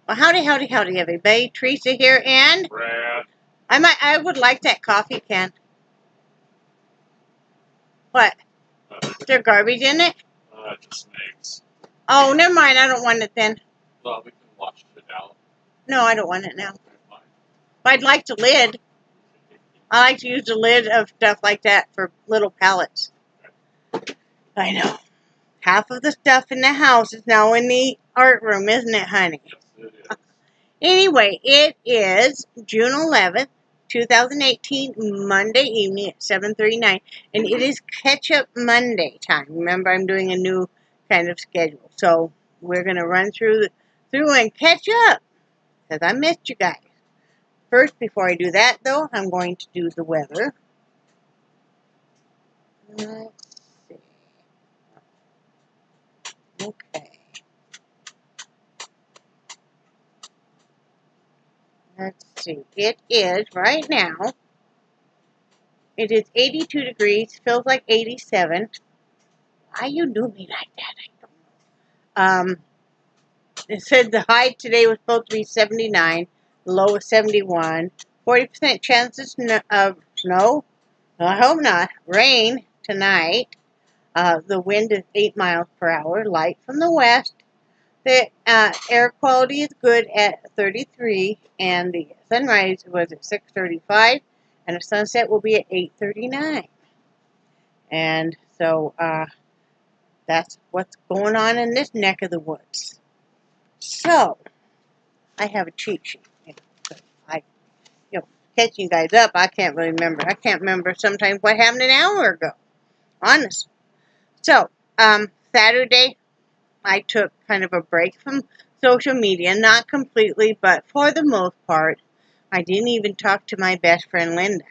Well, howdy, howdy, howdy, everybody. Teresa here, and Brad. I would like that coffee can. What? Is there garbage in it? Just snakes. Oh, never mind. I don't want it then. Well, we can wash it out. No, I don't want it now. But I'd like the lid. I like to use the lid of stuff like that for little pallets. I know. Half of the stuff in the house is now in the art room, isn't it, honey? Yes, it is. Anyway, it is June 11th, 2018, Monday evening at 7:39, and it is Catch-Up Monday time. Remember, I'm doing a new kind of schedule, so we're going to run through and catch up, because I missed you guys. First, before I do that, though, I'm going to do the weather. Let's see. Okay. Let's see. It is, right now, it is 82 degrees, feels like 87. Why you do me like that? I don't know. It said the high today was supposed to be 79, the low was 71. 40% chances of snow. I hope not. Rain tonight. The wind is 8 miles per hour, light from the west. The air quality is good at 33, and the sunrise was at 6:35, and the sunset will be at 8:39. And so that's what's going on in this neck of the woods. So I have a cheat sheet. Catching you guys up, I can't really remember. I can't remember sometimes what happened an hour ago. Honestly. So, Saturday, I took kind of a break from social media. Not completely, but for the most part. I didn't even talk to my best friend, Linda.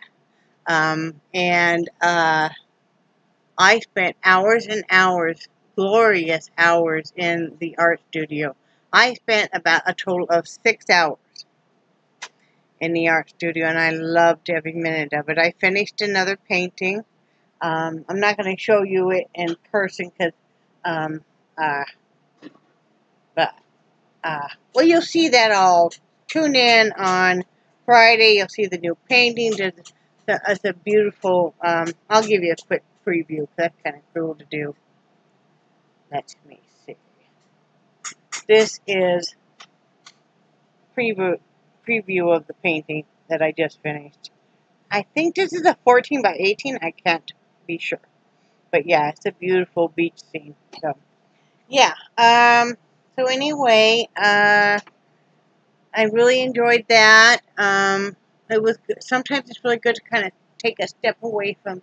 I spent hours and hours, glorious hours, in the art studio. I spent about a total of 6 hours in the art studio, and I loved every minute of it. I finished another painting. I'm not going to show you it in person because, well, you'll see that all. Tune in on Friday. You'll see the new painting. It's a beautiful, I'll give you a quick preview because that's kind of cool to do. Let me see. This is preview of the painting that I just finished. I think this is a 14 by 18. I can't be sure. But yeah, it's a beautiful beach scene. So, yeah. So anyway, I really enjoyed that. It was good. Sometimes it's really good to kind of take a step away from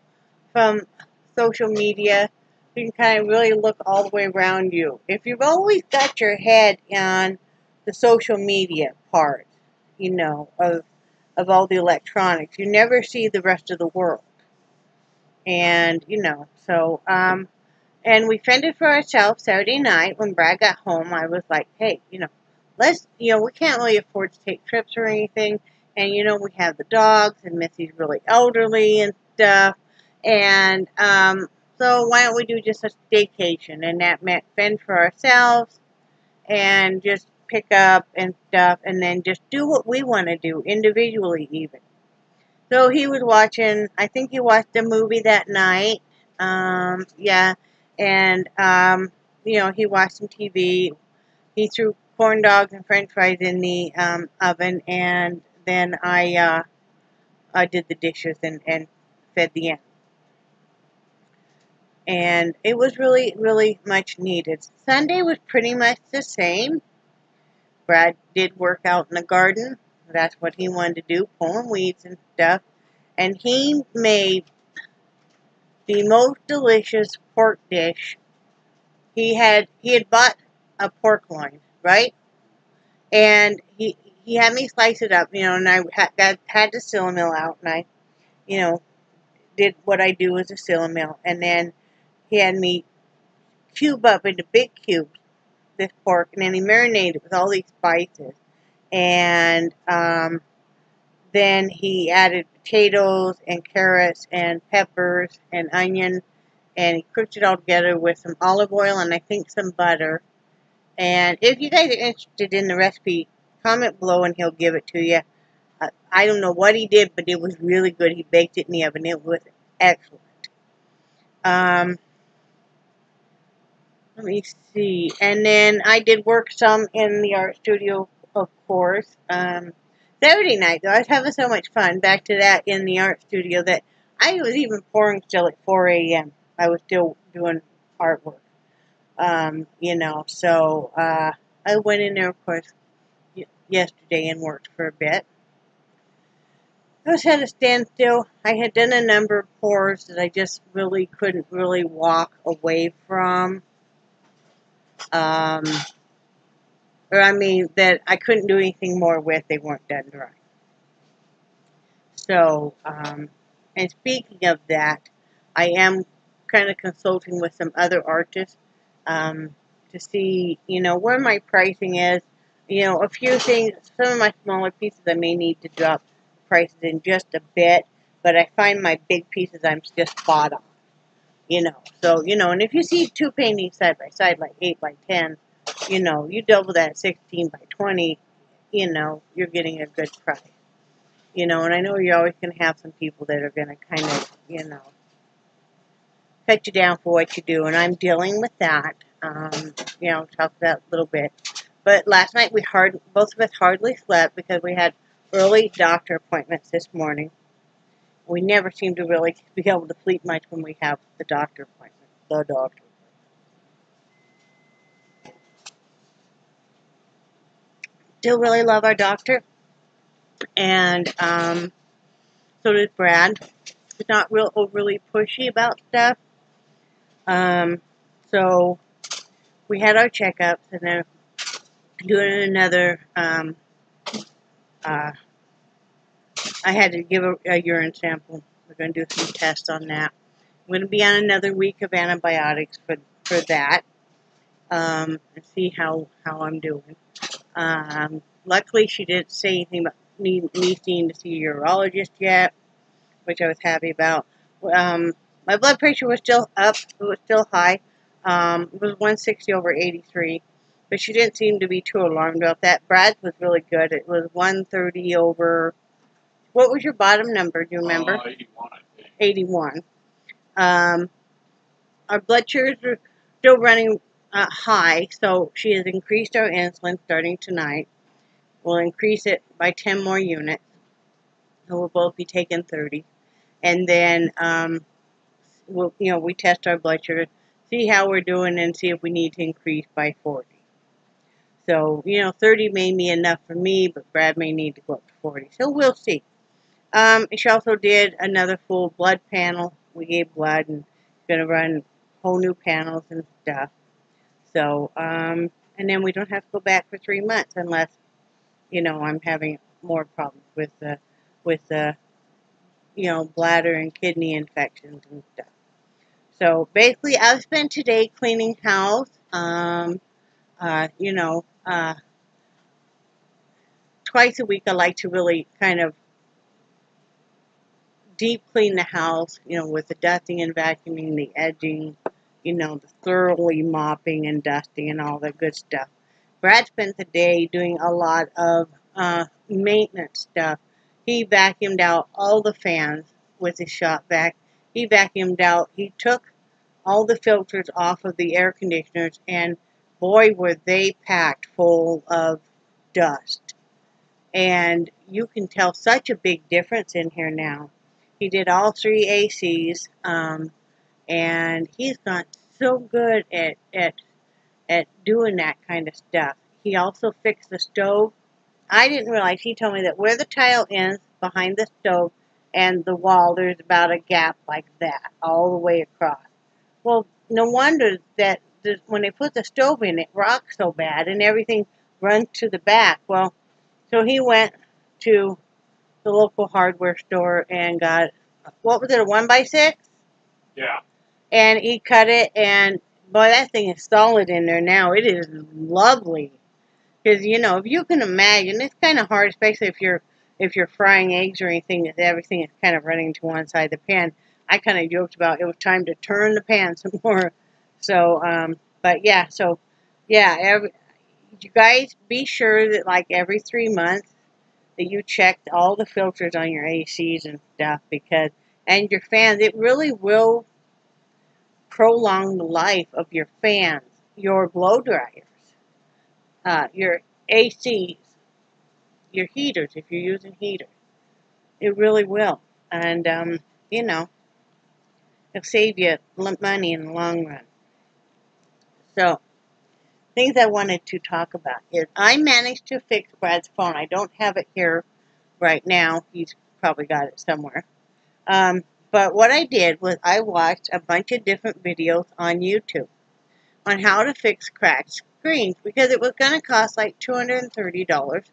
social media. You can kind of really look all the way around you. If you've always got your head on the social media part, you know, of all the electronics, you never see the rest of the world. And, you know, so, and we fended for ourselves Saturday night when Brad got home. I was like, hey, you know, we can't really afford to take trips or anything. And, you know, we have the dogs, and Missy's really elderly and stuff. And, so why don't we do just a staycation? And that meant fend for ourselves and just pick up and stuff, and then just do what we want to do, individually even. So he was watching, I think he watched a movie that night, yeah, and, you know, he watched some TV. He threw corn dogs and french fries in the oven, and then I did the dishes and fed the animals. And it was really, really much needed. Sunday was pretty much the same. Brad did work out in the garden. That's what he wanted to do, pulling weeds and stuff. And he made the most delicious pork dish. He had bought a pork loin, right? And he had me slice it up, you know, and I had the cinnamon out, and I, you know, did what I do as a cinnamon. And then he had me cube up into big cubes this pork, and then he marinated it with all these spices. And then he added potatoes and carrots and peppers and onion, and he cooked it all together with some olive oil and I think some butter. And if you guys are interested in the recipe, comment below and he'll give it to you. I don't know what he did, but it was really good. He baked it in the oven. It was excellent. Let me see. And then I did work some in the art studio, of course. Saturday night, though, I was having so much fun. Back to that in the art studio that I was even pouring still at 4 a.m. I was still doing artwork. You know, so I went in there, of course, yesterday and worked for a bit. I was at a standstill. I had done a number of pours that I just really couldn't really walk away from. Or I mean, that I couldn't do anything more with. They weren't done dry. So, and speaking of that, I am kind of consulting with some other artists to see, you know, where my pricing is. You know, a few things, some of my smaller pieces I may need to drop prices in just a bit, but I find my big pieces I'm just spot on. You know, so, you know, and if you see two paintings side by side, like 8 by 10, you know, you double that at 16 by 20, you know, you're getting a good price. You know, and I know you're always going to have some people that are going to kind of, you know, cut you down for what you do, and I'm dealing with that. You know, talk about a little bit. But last night both of us hardly slept because we had early doctor appointments this morning. We never seem to really be able to sleep much when we have the doctor appointment. The doctor. Still really love our doctor, and so does Brad. He's not real overly pushy about stuff. So we had our checkups, and then doing another. I had to give a urine sample. We're going to do some tests on that. I'm going to be on another week of antibiotics for that, and see how I'm doing. Luckily, she didn't say anything about me needing to see a urologist yet, which I was happy about. My blood pressure was still up. It was still high. It was 160 over 83, but she didn't seem to be too alarmed about that. Brad's was really good. It was 130 over. What was your bottom number? Do you remember? 81, I think. 81. Our blood sugars are still running high, so she has increased our insulin starting tonight. We'll increase it by 10 more units. So we'll both be taking 30. And then, we test our blood sugar, see how we're doing, and see if we need to increase by 40. So, 30 may be enough for me, but Brad may need to go up to 40. So we'll see. She also did another full blood panel. We gave blood and going to run whole new panels and stuff. So, and then we don't have to go back for 3 months unless, I'm having more problems with the bladder and kidney infections and stuff. So basically, I've spent today cleaning house. Twice a week, I like to really kind of deep clean the house, with the dusting and vacuuming, the edging, the thoroughly mopping and dusting and all that good stuff. Brad spent the day doing a lot of maintenance stuff. He vacuumed out all the fans with his shop vac. He took all the filters off of the air conditioners, and boy, were they packed full of dust. And you can tell such a big difference in here now. He did all 3 ACs, and he's got so good at doing that kind of stuff. He also fixed the stove. I didn't realize, he told me that where the tile ends behind the stove and the wall, there's about a gap like that all the way across. Well, no wonder that when they put the stove in, it rocks so bad and everything runs to the back. Well, so he went to the local hardware store and got, what was it, a 1x6? Yeah. And he cut it, and boy, that thing is solid in there now. It is lovely. Because, if you can imagine, it's kind of hard, especially if you're frying eggs or anything, that everything is kind of running to one side of the pan. I kind of joked about it was time to turn the pan some more. So, but yeah, you guys be sure that like every 3 months that you check all the filters on your ACs and stuff, because and your fans, it really will prolong the life of your fans, your blow dryers, your ACs, your heaters if you're using heaters. It really will, and you know, it'll save you money in the long run. So, things I wanted to talk about is I managed to fix Brad's phone. I don't have it here right now. He's probably got it somewhere. But what I did was I watched a bunch of different videos on YouTube on how to fix cracked screens, because it was going to cost like $230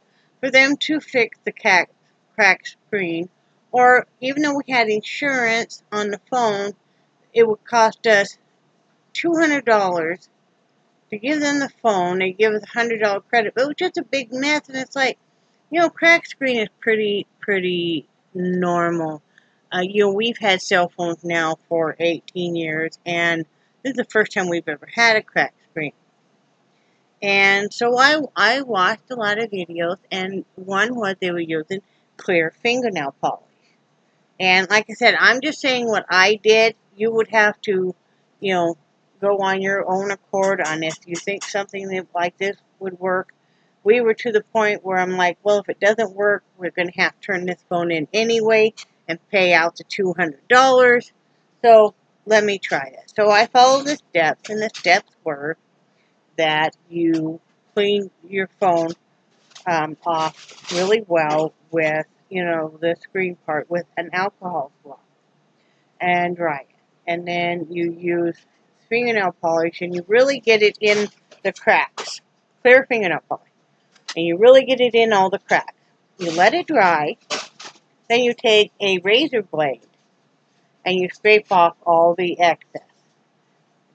for them to fix the cracked screen, or even though we had insurance on the phone, it would cost us $200 to give them the phone. They give us a $100 credit, but it was just a big mess, and it's like, you know, cracked screen is pretty normal. You know, we've had cell phones now for 18 years, and this is the first time we've ever had a cracked screen. And so I watched a lot of videos, and one was they were using clear fingernail polish. And like I said, I'm just saying what I did. You would have to, you know, go on your own accord on this. You think something like this would work? We were to the point where I'm like, well, if it doesn't work, we're going to have to turn this phone in anyway and pay out the $200. So let me try it. So I followed the steps, and the steps were that you clean your phone off really well with, you know, the screen part with an alcohol swab and dry it. And then you use fingernail polish, and you really get it in the cracks. Clear fingernail polish. And you really get it in all the cracks. You let it dry. Then you take a razor blade and you scrape off all the excess.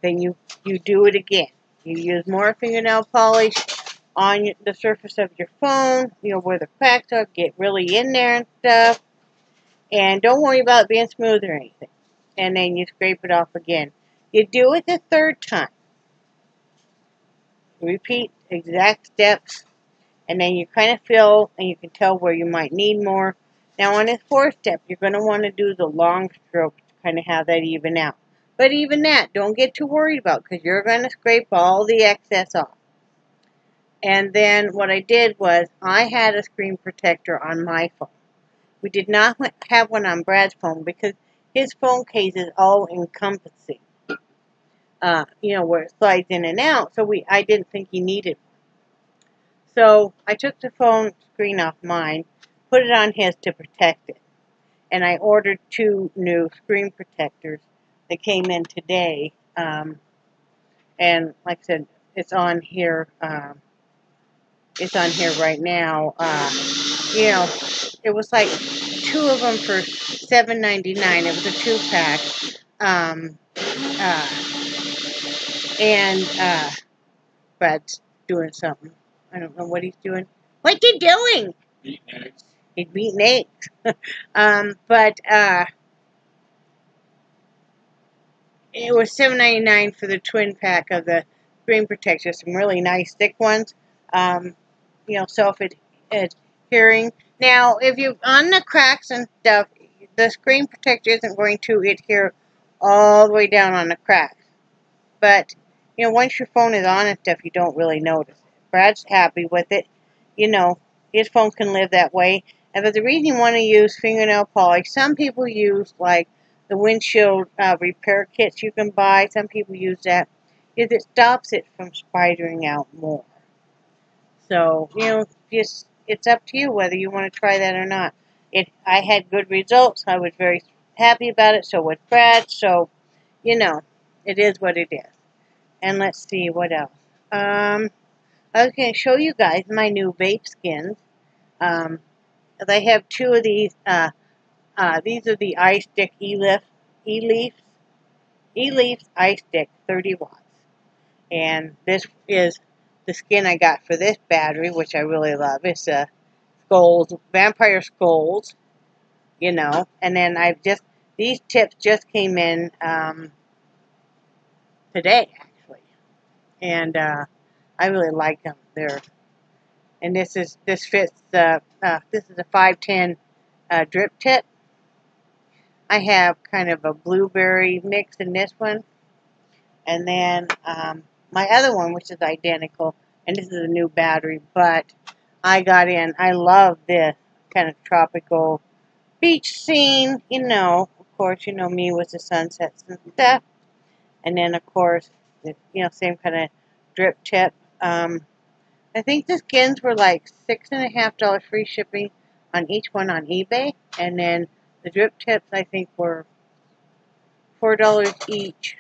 Then you do it again. You use more fingernail polish on the surface of your phone, you know, where the cracks are, get really in there and stuff. And don't worry about it being smooth or anything. And then you scrape it off again. You do it the third time. Repeat exact steps. And then you kind of feel, and you can tell where you might need more. Now on this fourth step, you're going to want to do the long stroke to kind of have that even out. But even that, don't get too worried about, because you're going to scrape all the excess off. And then what I did was, I had a screen protector on my phone. We did not have one on Brad's phone, because his phone case is all encompassing. You know, where it slides in and out, so I didn't think he needed one. So I took the phone screen off mine, put it on his to protect it. And I ordered 2 new screen protectors that came in today. And like I said, it's on here. It's on here right now. You know, it was like 2 of them for $7.99. It was a 2-pack. Brad's doing something. I don't know what he's doing. What you doing? Beating eggs. He's beating eggs. It was $7.99 for the twin pack of the screen protectors. Some really nice thick ones. You know, self-adhering. Now, if you on the cracks and stuff, the screen protector isn't going to adhere all the way down on the cracks. But you know, once your phone is on and stuff, you don't really notice it. Brad's happy with it. You know, his phone can live that way. And but the reason you want to use fingernail polish, some people use like the windshield repair kits you can buy. Some people use that. Is it stops it from spidering out more. So, you know, just it's up to you whether you want to try that or not. I had good results. I was very happy about it. So was Brad. So, you know, it is what it is. And let's see what else. I was going to show you guys my new vape skins. I have 2 of these. These are the iStick E-Leafs iStick 30 watts. And this is the skin I got for this battery, which I really love. It's a Vampire Skulls, you know. And then these tips just came in today, actually. And I really like them. And this fits. This is a 510 drip tip. I have kind of a blueberry mix in this one, and then my other one, which is identical, and this is a new battery, but I love this kind of tropical beach scene, of course, me with the sunsets and stuff, and then, of course, same kind of drip tip. I think the skins were like $6.50 free shipping on each one on eBay, and then the drip tips, I think, were $4 each,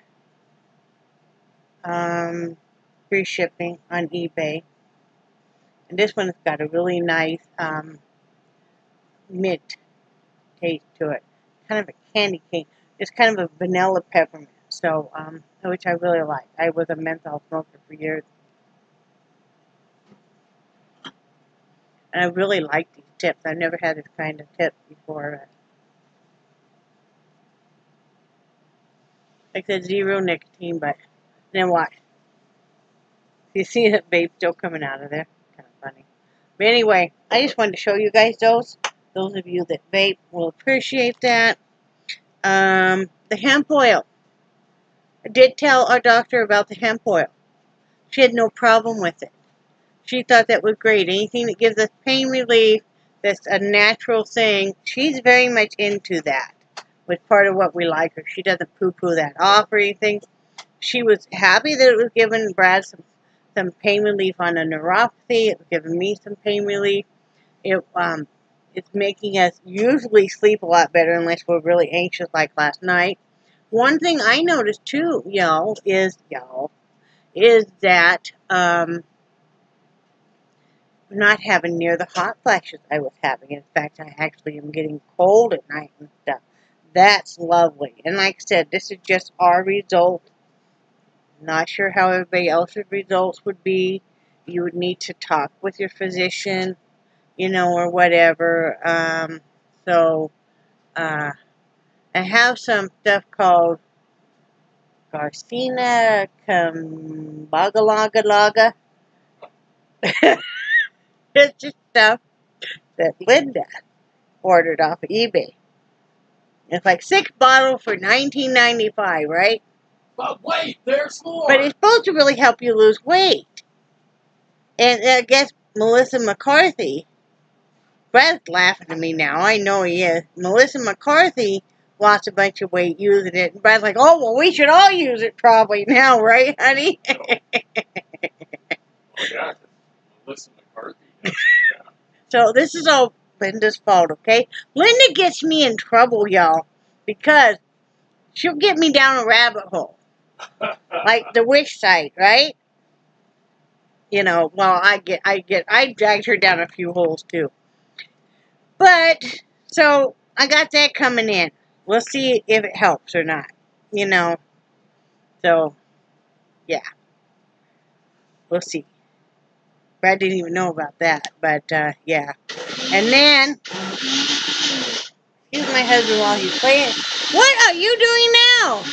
free shipping on eBay. And this one's got a really nice mint taste to it, kind of a candy cane. It's kind of a vanilla peppermint, so which I really like. I was a menthol smoker for years, and I really like these tips. I've never had this kind of tip before. Like I said, 0 nicotine, but then watch. You see that vape still coming out of there? Kind of funny. But anyway, I just wanted to show you guys those. Those of you that vape will appreciate that. The hemp oil. I did tell our doctor about the hemp oil. She had no problem with it. She thought that was great. Anything that gives us pain relief, that's a natural thing, she's very much into that. Was part of what we like her. She doesn't poo-poo that off or anything. She was happy that it was giving Brad some pain relief on a neuropathy. It was giving me some pain relief. It's making us usually sleep a lot better unless we're really anxious like last night. One thing I noticed too, is that not having near the hot flashes I was having. In fact, I actually am getting cold at night and stuff. That's lovely. And like I said, this is just our result. Not sure how everybody else's results would be. You would need to talk with your physician, or whatever. I have some stuff called Garcina Cambagalagalaga. It's just stuff that Linda ordered off of eBay. It's like 6 bottles for $19.95, right? But wait, there's more. But it's supposed to really help you lose weight. And I guess Melissa McCarthy, Brad's laughing at me now. I know he is. Melissa McCarthy lost a bunch of weight using it. And Brad's like, oh, well, we should all use it probably now, right, honey? Oh, yeah, Melissa McCarthy. Yeah. So this is all Linda's fault, okay? Linda gets me in trouble, y'all, because she'll get me down a rabbit hole. Like the wish site, right? Well, I dragged her down a few holes too. But, so, I got that coming in. We'll see if it helps or not, So, yeah. We'll see. Brad didn't even know about that, but, yeah. And then, excuse my husband while he's playing. What are you doing now?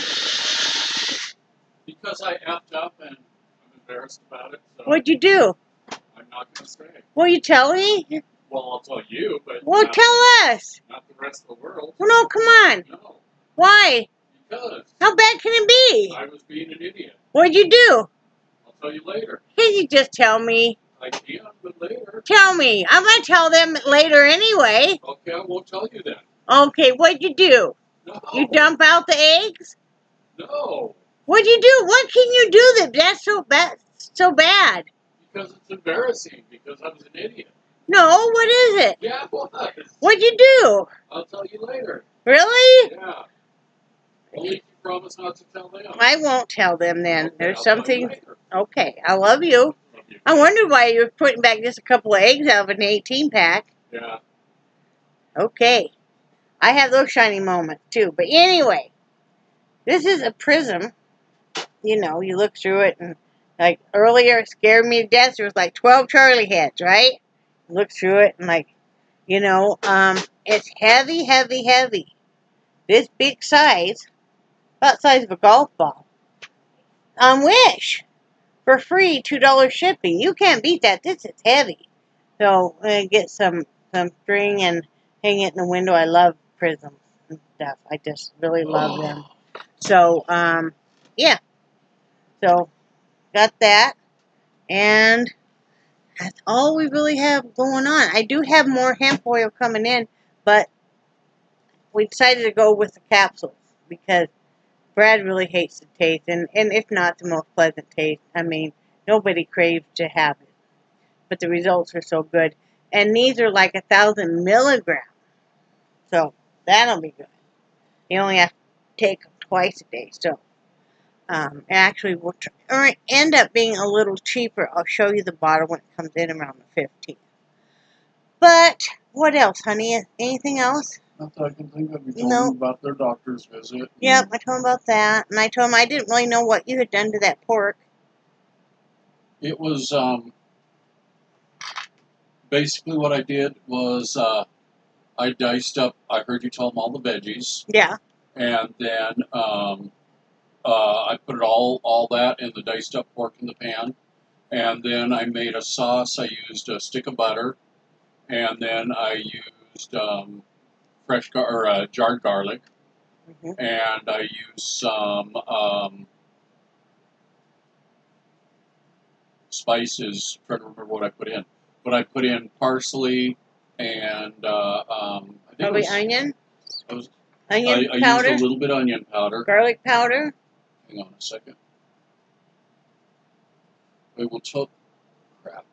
Because I effed up and I'm embarrassed about it. So What'd you do? I'm not going to say. Will you tell me? Well, I'll tell you, but Well, tell us. Not the rest of the world. Well, no, come on. No. Why? Because How bad can it be? I was being an idiot. What'd you do? I'll tell you later. Can you just tell me? I can, but later. Tell me. I'm going to tell them later anyway. Okay, I won't tell you then. Okay, what'd you do? No. You dump out the eggs? No. What'd you do? What can you do that's so bad? Because it's embarrassing, because I was an idiot. No, what is it? Yeah, what? What'd you do? I'll tell you later. Really? Yeah. Only if you promise not to tell them. I won't tell them then. Okay, There's I'll tell you something. later. Okay, I love you. Love you. I wonder why you were putting back just a couple of eggs out of an 18-pack. Yeah. Okay. I have those shiny moments too. But anyway, this is a prism. You look through it and like earlier it scared me to death. There was like 12 Charlie heads, right? Look through it and like, it's heavy, heavy, heavy. This big size, about the size of a golf ball. On Wish. for free, $2 shipping. You can't beat that. This is heavy. So get some string and hang it in the window. I love prisms and stuff. I just really love them. So yeah. So got that, and that's all we really have going on. I do have more hemp oil coming in, but we decided to go with the capsules because Brad really hates the taste, and if not the most pleasant taste. I mean, nobody craves to have it, but the results are so good. And these are like 1,000 milligrams, so that'll be good. You only have to take them twice a day, so actually will end up being a little cheaper. I'll show you the bottle when it comes in around the 15th. But what else, honey? Anything else? Nothing I can think of. You told them about their doctor's visit. Yep, I told them about that. And I told them I didn't really know what you had done to that pork. It was, basically what I did was, I diced up, I heard you tell them all the veggies. Yeah. And then, I put it all that in the diced up pork in the pan. And then I made a sauce. I used a stick of butter. And then I used, jarred garlic. And I used some spices. I'm trying to remember what I put in. But I put in parsley and I think Probably onion. Onion powder. I used a little bit of onion powder. Garlic powder. Hang on a second. We will tell. Crap.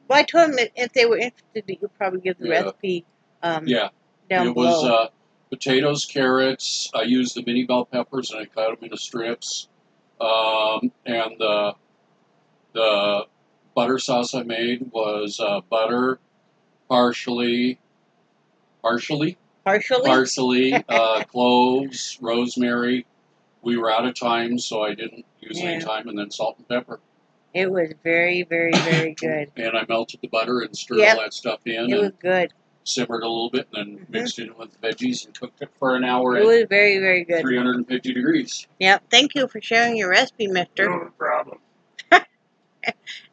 Well, I told them if they were interested, that you'd probably give the recipe down below. It was potatoes, carrots. I used the mini bell peppers and I cut them into strips. And the butter sauce I made was butter, parsley, cloves, rosemary. We were out of time, so I didn't use any time, and then salt and pepper. It was very, very, very good. And I melted the butter and stirred all that stuff in. It was good. Simmered a little bit, and then mixed it in with the veggies and cooked it for an hour. It was very, very good. 350 degrees. Yep. Thank you for sharing your recipe, mister. No problem.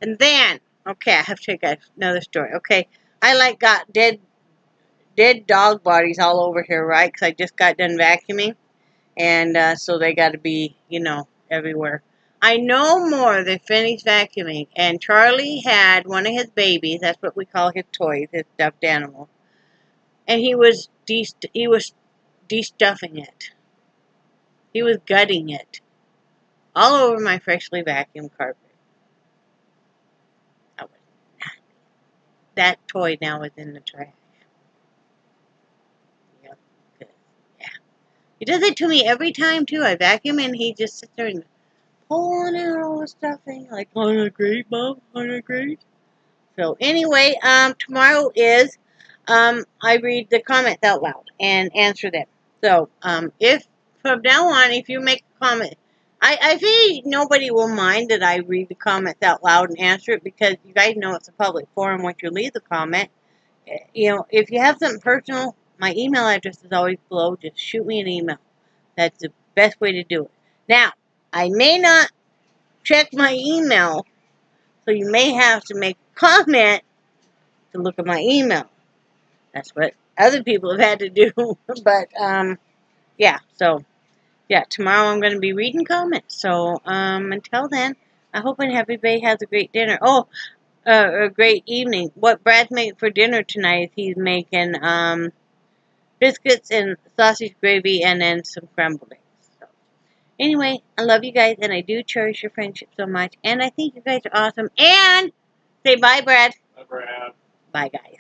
And then, okay, I have to tell you guys another story. Okay, I got dead dog bodies all over here, right? Because I just got done vacuuming. And so they got to be, everywhere. I no more than finished vacuuming, and Charlie had one of his babies. That's what we call his toys, his stuffed animal. And he was de-stuffing it. He was gutting it all over my freshly vacuumed carpet. That toy now is in the trash. Yep. Yeah. He does it to me every time too. I vacuum and he just sits there and pulling out all the stuffing. Like, aren't I great, Mom? Aren't I great? So anyway, tomorrow is I read the comments out loud and answer them. So if from now on, if you make a comment, I feel nobody will mind that I read the comments out loud and answer it, because you guys know it's a public forum once you leave the comment. If you have something personal, my email address is always below. Just shoot me an email. That's the best way to do it. Now, I may not check my email, so you may have to make a comment to look at my email. That's what other people have had to do. But, yeah, so... yeah, tomorrow I'm going to be reading comments. So, until then, I hope everybody has a great dinner. Oh, a great evening. What Brad's making for dinner tonight is he's making biscuits and sausage gravy and then some scrambled eggs. So, anyway, I love you guys, and I do cherish your friendship so much. And I think you guys are awesome. And say bye, Brad. Bye, Brad. Bye, guys.